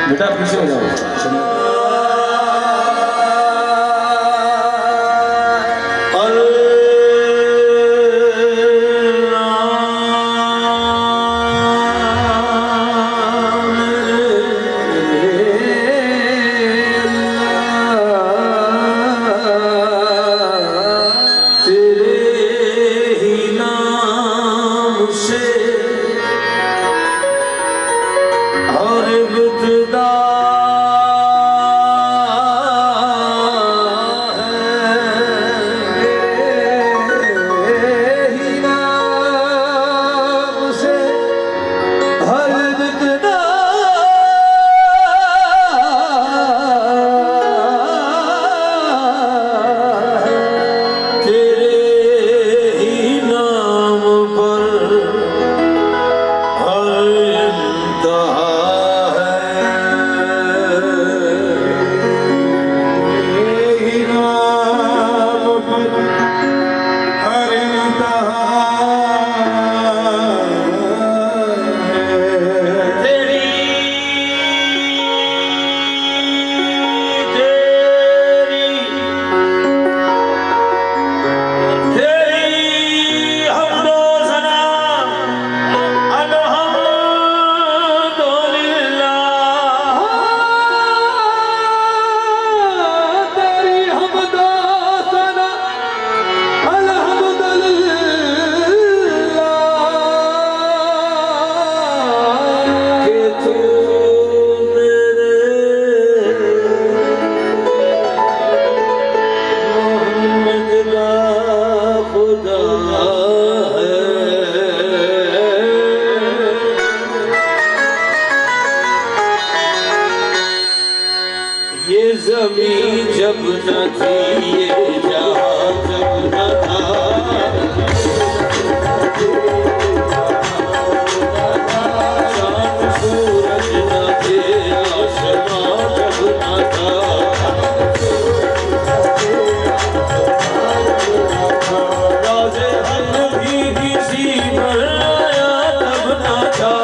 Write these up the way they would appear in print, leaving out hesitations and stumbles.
बेटा पीछे हो जाओ। और जमीन जब न थी ये जहां जब न था, चांद सूरज न थे आसमां जब न था, राज़े हक भी किसी पर आया तब न था,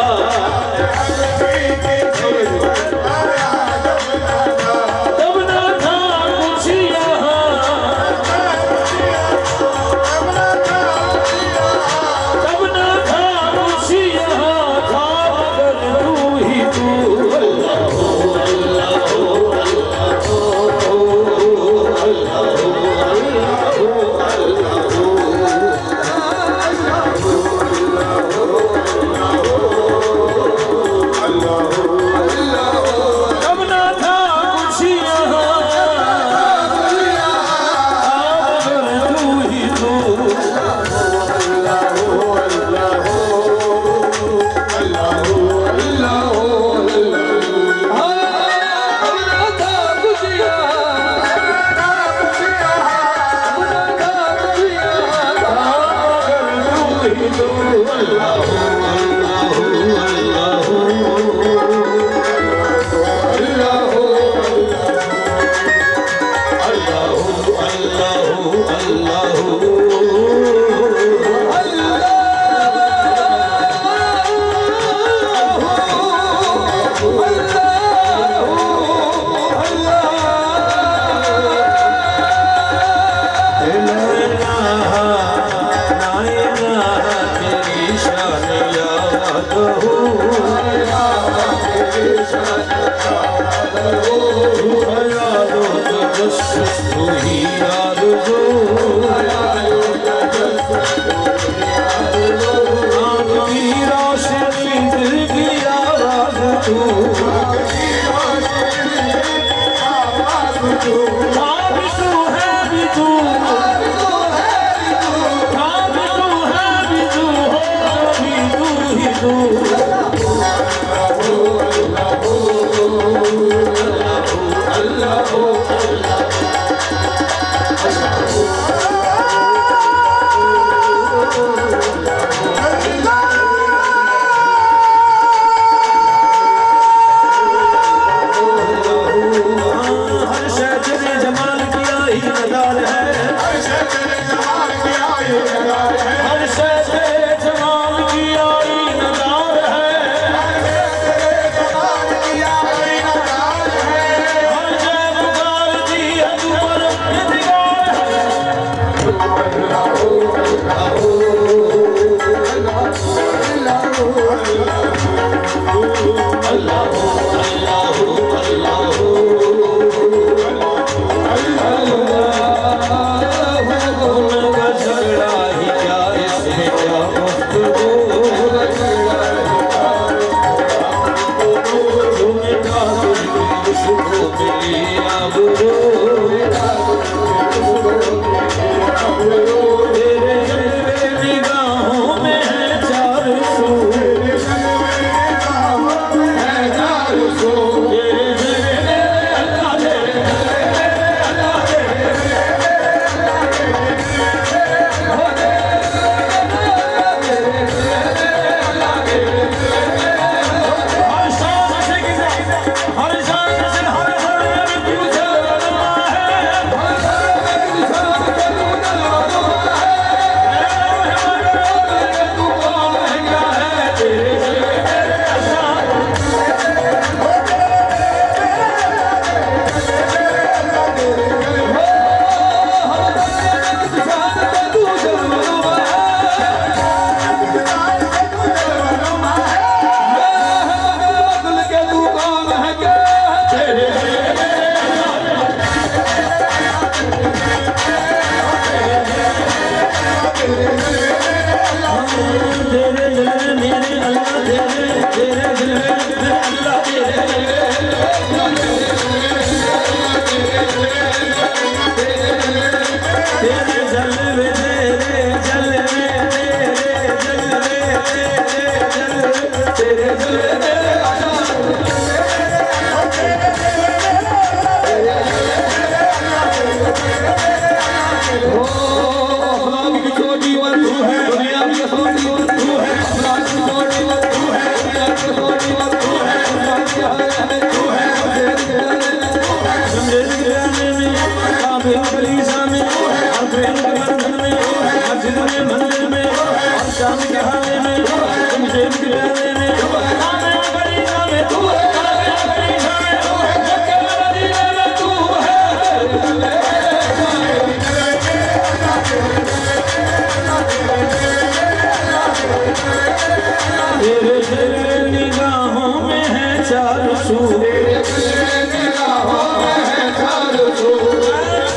तेरे बिन निगाहों में चार सू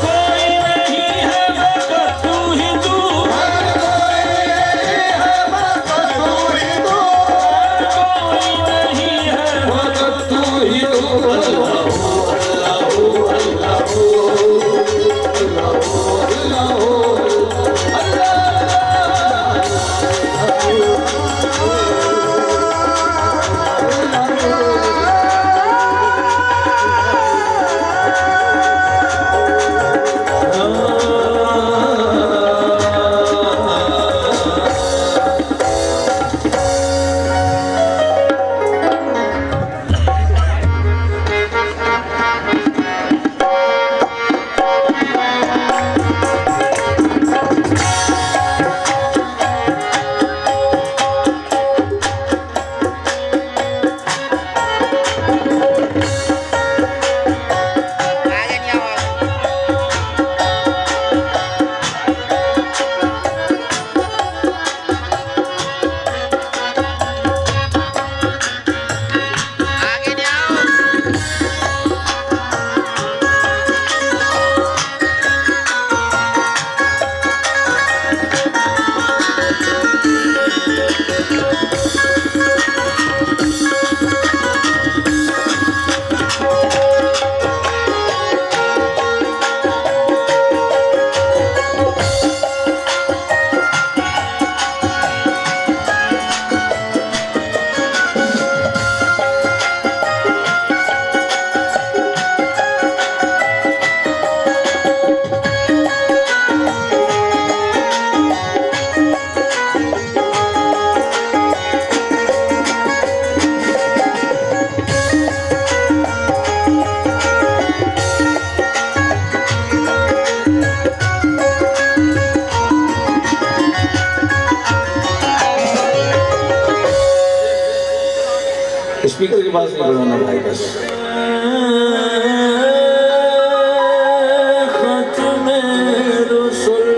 कोई नहीं है मगर तू ही तू कोई नहीं है मगर तू ही तू कोई नहीं है मगर तू ही तू स्पीकर के पास नहीं बढ़ाना भाई बस खत्मे रसूल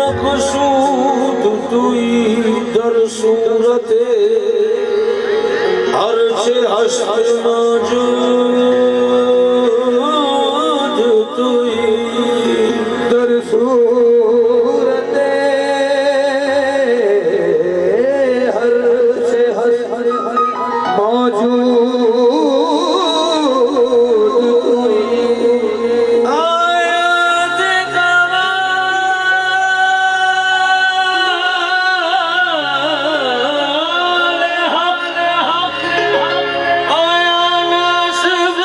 मक़सूद तुई दर सूरते अर्श हश्र मौजूद तुई सूरते हर से हर मौजूद आयत कमाल हक आया नासिब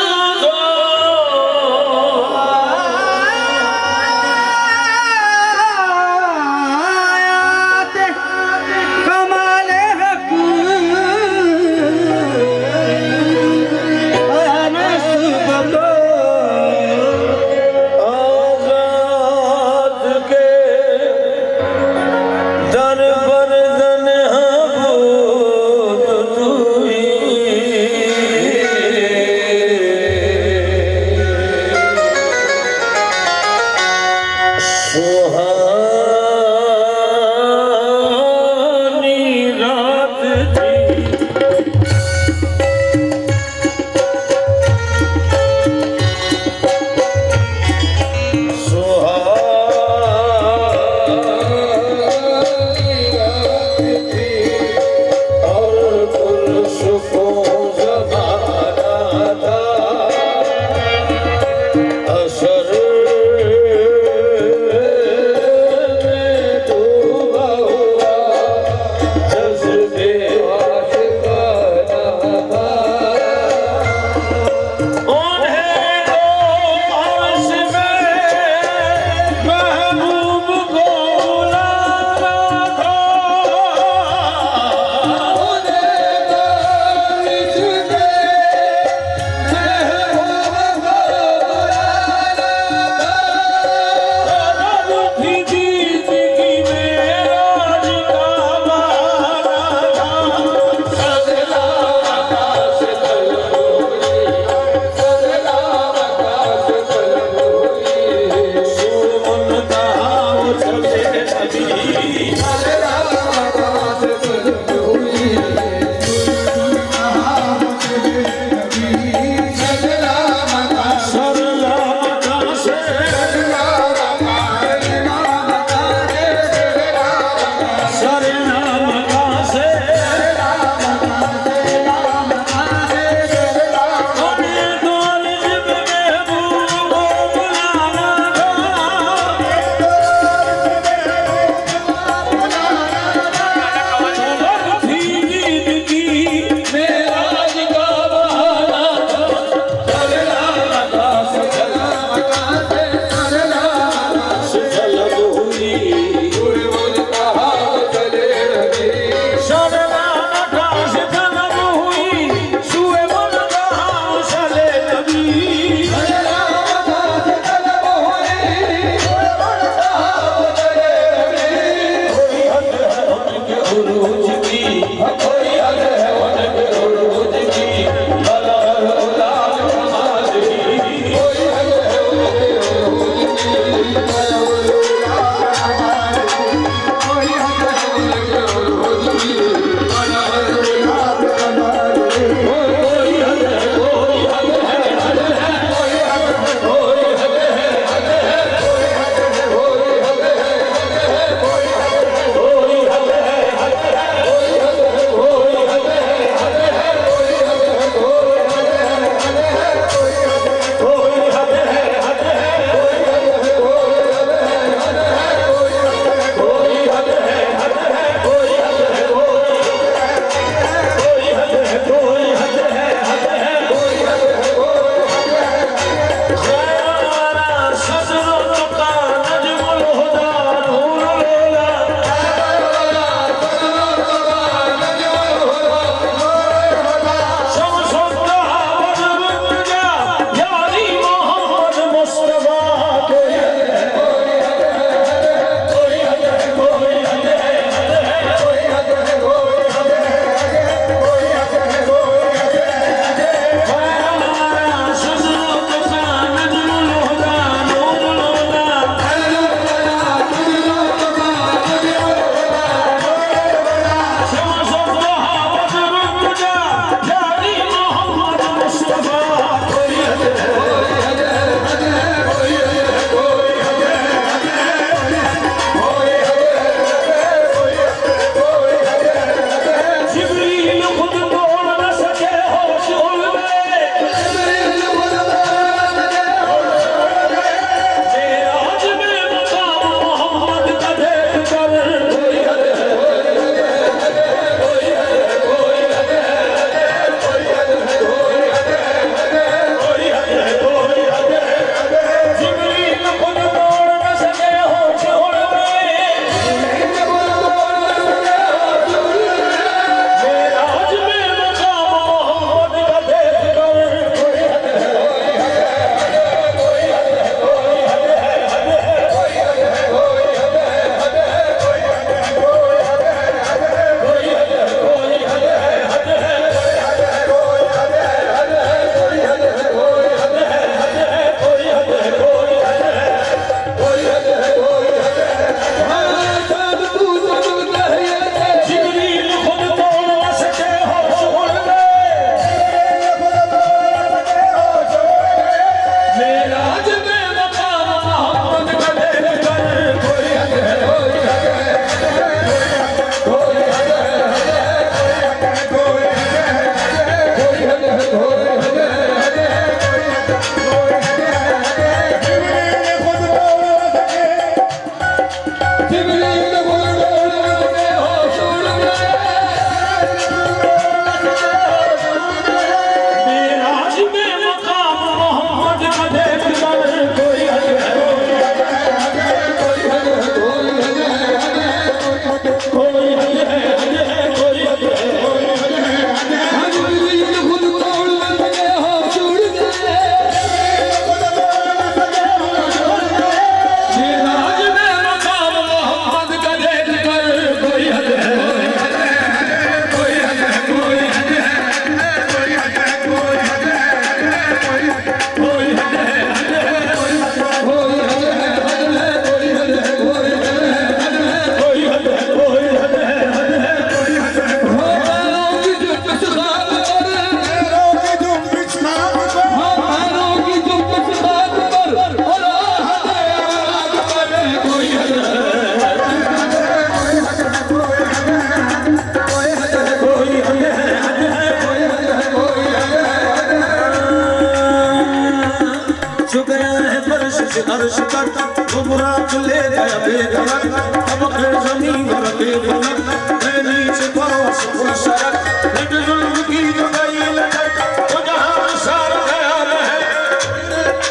अर्श तक घुमरा ले गया बेधड़क अब के जमीन रखे फलक मैं नीचे पाँव से फुल सड़क लट जुल्म की जो गई लटक तो जहां सार गया है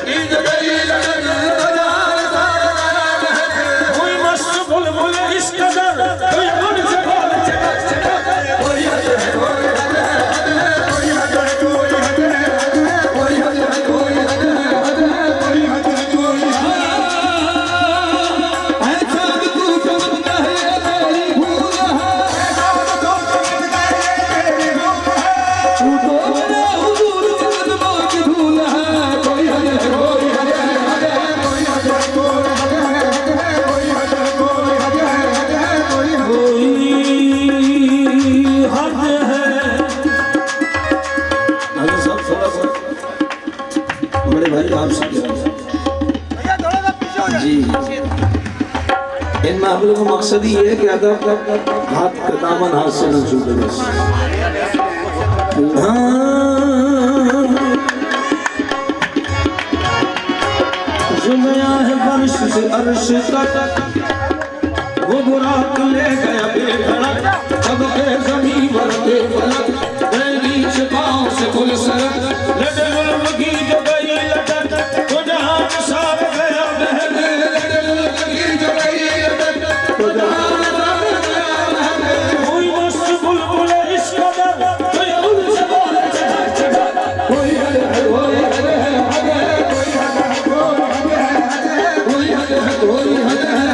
की जो गई लटक तो जहां सार गया है कोई मस्त बुलबुल इस कदर कोई मन से बोल चक चक कोई हद है कोई हद है कोई हद है कोई हद है कोई हद है कोई हद है कोई हद है इनमें हम लोग का मकसद ही है कि अगर हाथ का दामन हाथ से न छूटे बस। जुमया है वर्ष से अर्श तक वो बुराक ले गया बेधड़क अब के जमीन पर के फलक नीचे पाँव से फुल सड़क लड़े जुल्म की जो गई लटक तो जहां सार गया बहन लड़े जुल्म की जो गई लटक तो जहां सार गया कोई मस्त बुलबुल इस कदर कोई खुद से बोले चक चक कोई हद है कोई हद है कोई हद है कोई हद है कोई हद है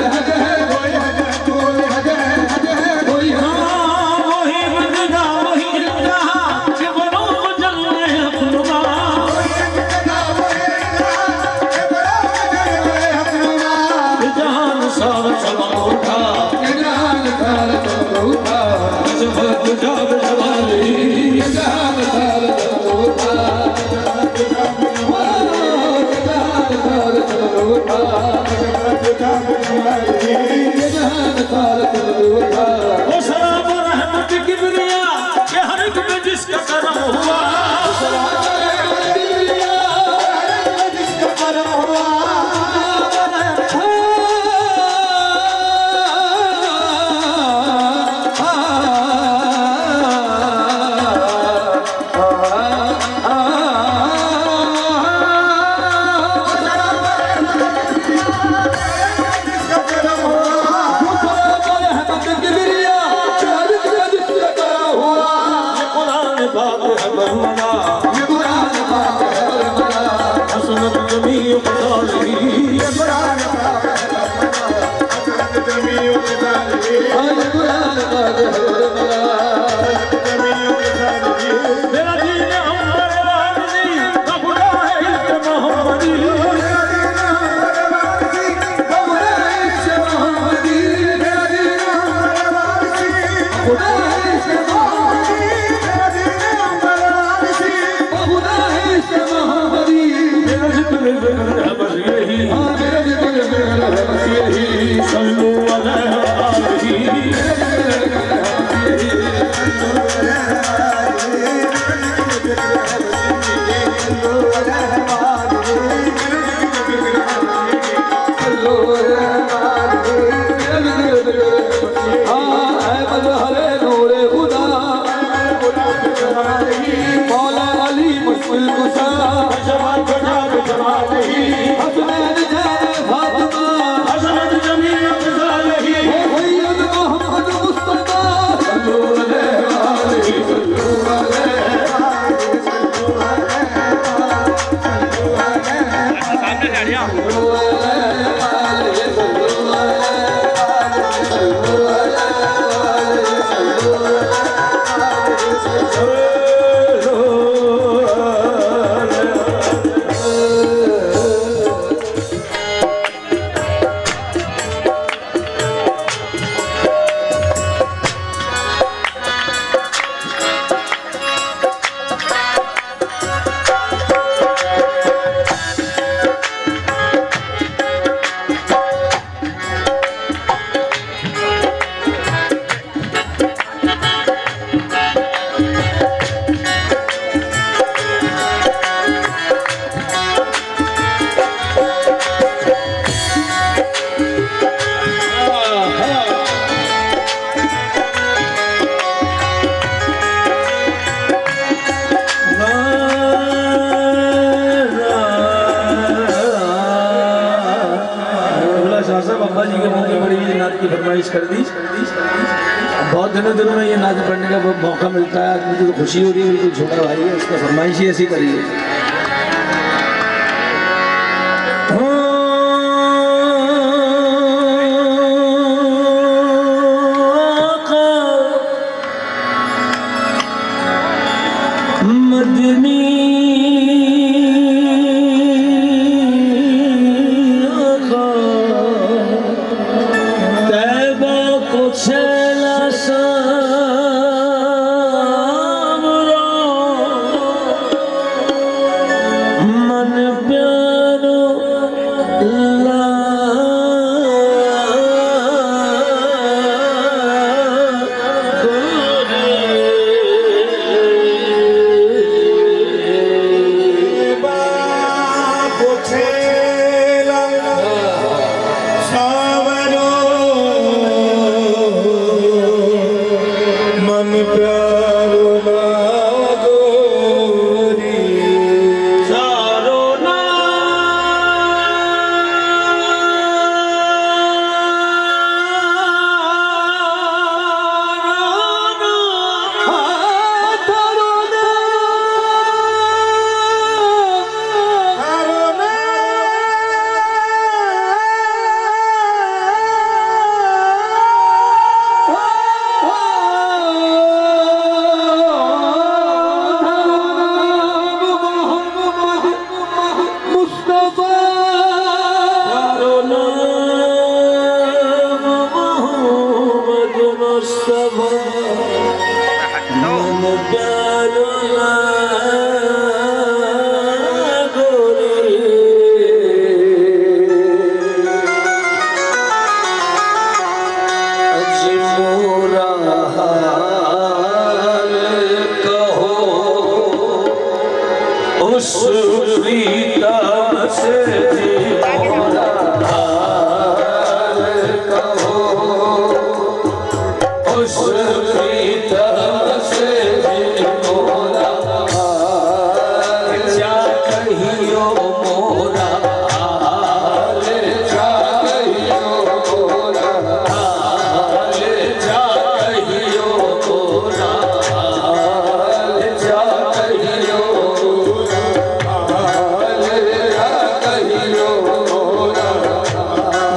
Sallu ala कर दी। बहुत दिनों में ये नाच पढ़ने का मौका मिलता है, आज मुझे तो खुशी हो रही है। बिल्कुल छोटा भाई है, उसका फरमाइश ही ऐसी करी है।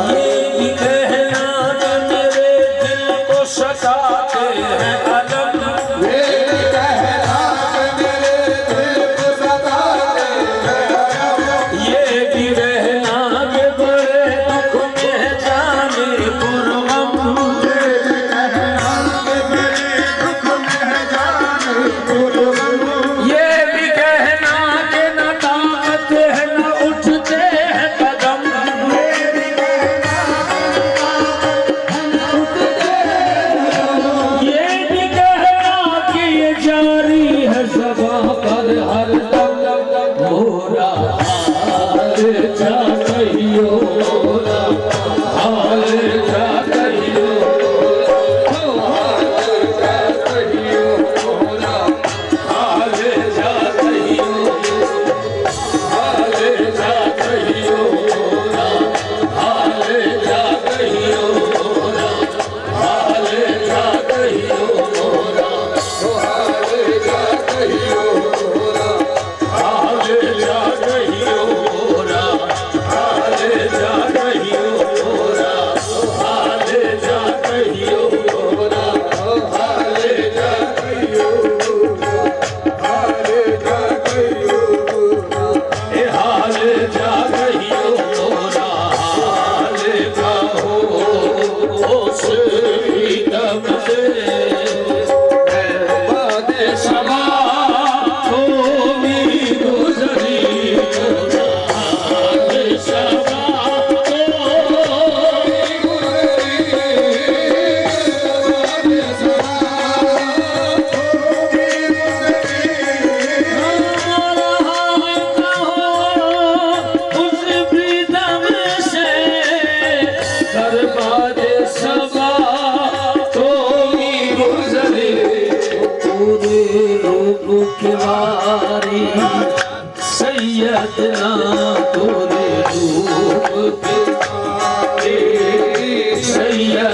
ये भी कहना कि मेरे दिल को सताते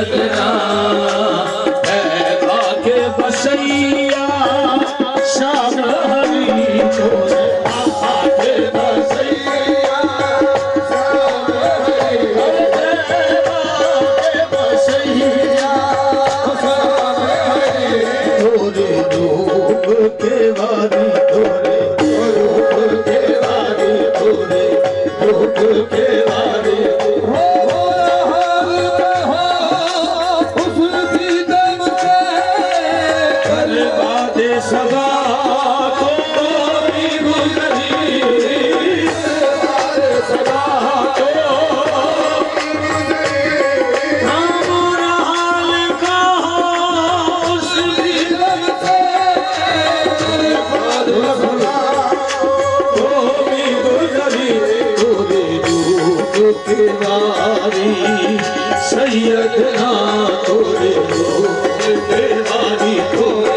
सैयदना है आके बसैया शाम हरी तोरे आके बसैया शाम हरी आके बसैया शाम हरी तोरे रूप के वारी तोरे रूप के वारी तोरे रूप के वारी सदा कोई गुजरी सदा को हमारा हाल कहा उसकी लगते कोई गुजरी तोरे रूप के वारी सैयदना तोरे रूप के वारी तोरे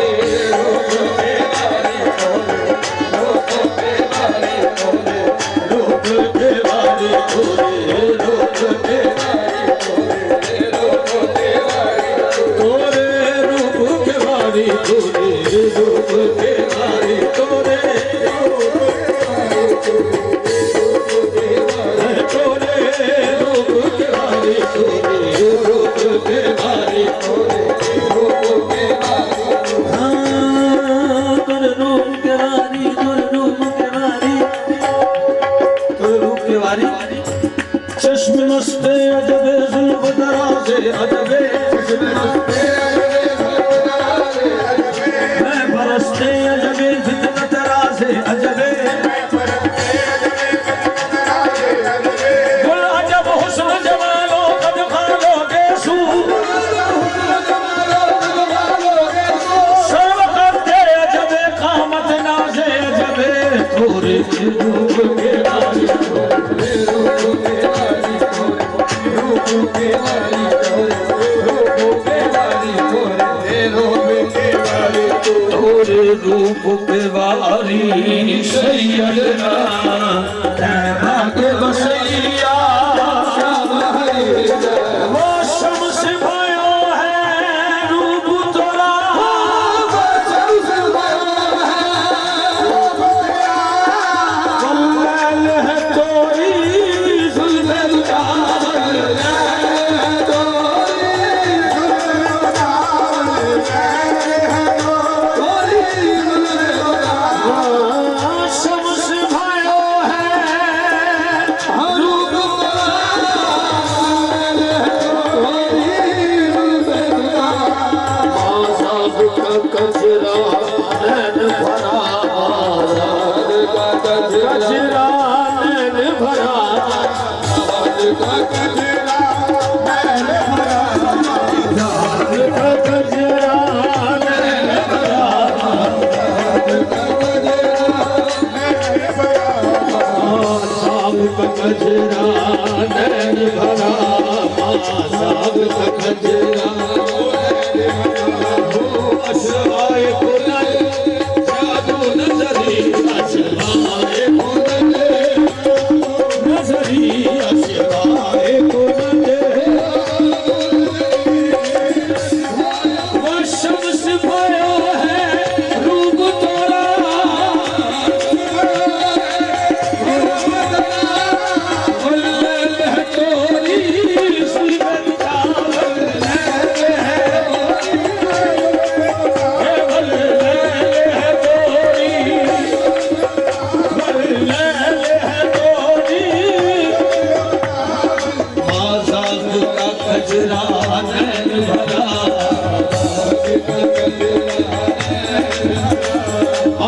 चश्मे मस्ते अजबे जुल्फ दराज़े अजबे मैं बरसते अजबे फितना दराज़े अजबे गुल अजब हुस्न जमालो कद खालो गेसू सब करते अजबे कामत नाज़े अजबे थोड़े रूप के वारी तोरे रूप के वारी सैयदना तैबा के बसैया शाम हरी वो शम्स भयो है रूप तोरा शम्स भयो है वल्लैल है तोरी जुल्फ़े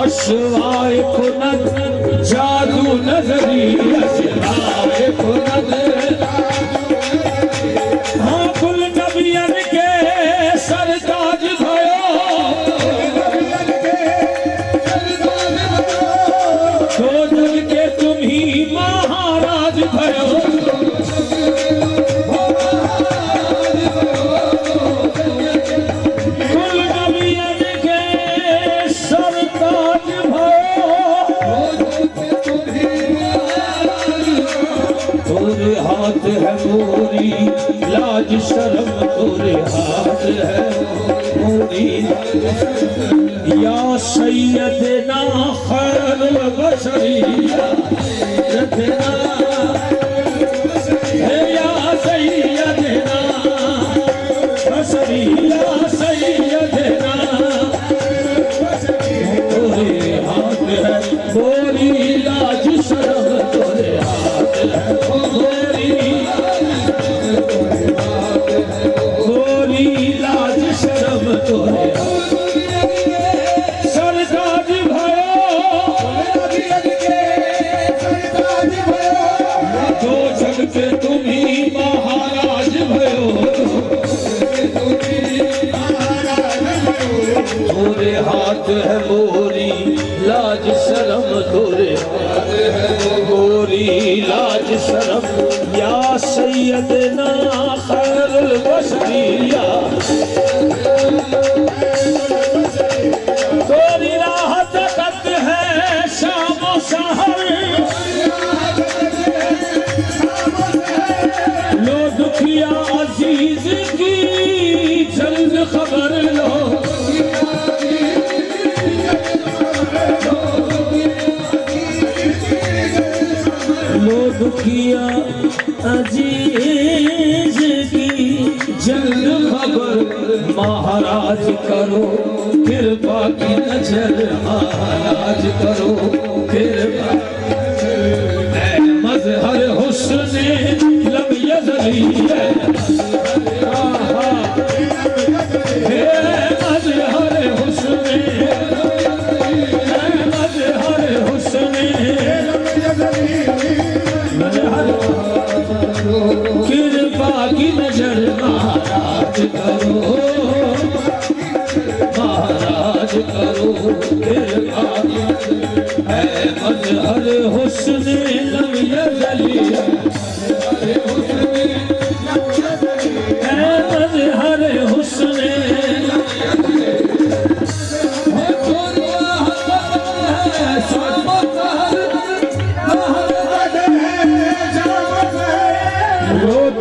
अशवाए खुनद जादू नजरी अशवाए खुनद हाँ कुल नबियन के सरताज भयो दो जग के तुम ही महाराज भयो हाथ है मोरी लाज शर्म तोरे हाथ है मोरी या सैयदना खैरुल बशरिया सैयदना या सैयदना बशरिया सैयदना तोरे हाथ है मोरी लाज शर्म तोरे हाथ है मोरी लाज शर्म तोरे सरताज भयो जो जग के तुम्ही महाराज भयो तोरे हाथ है मोरी लाज शर्म तोरे हाथ है मोरी लाज शर्म या सैयदना खैरुल बशरिया तोरी राहत तक है शाम सहर लो दुखिया अजीज की जल्द खबर लो दुखिया अजीज की जल्द खबर महाराज करो कृपा की नजर महाराज करो कृपा मजहर हुस्न लब यज़ली है मजहर हुस्न मजहर हुस्न कृपा की नजर महाराज करो महाराज करो कृपा है मजहर हुस्न लब यज़ली है मजहर हुस्न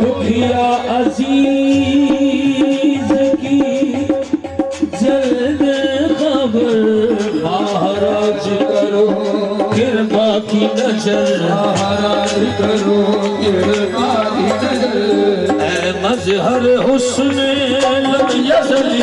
दुखिया अजीज की जल्द खबर महाराज करो कृपा की नजर महाराज करो कृपा की नजर मजहर हुस्न लब यज़ली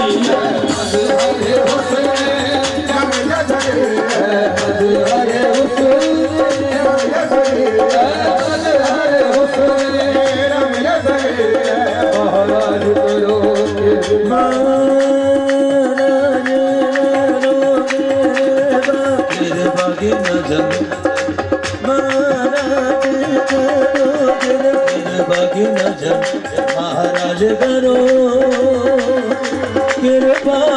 महाराज करो कृपा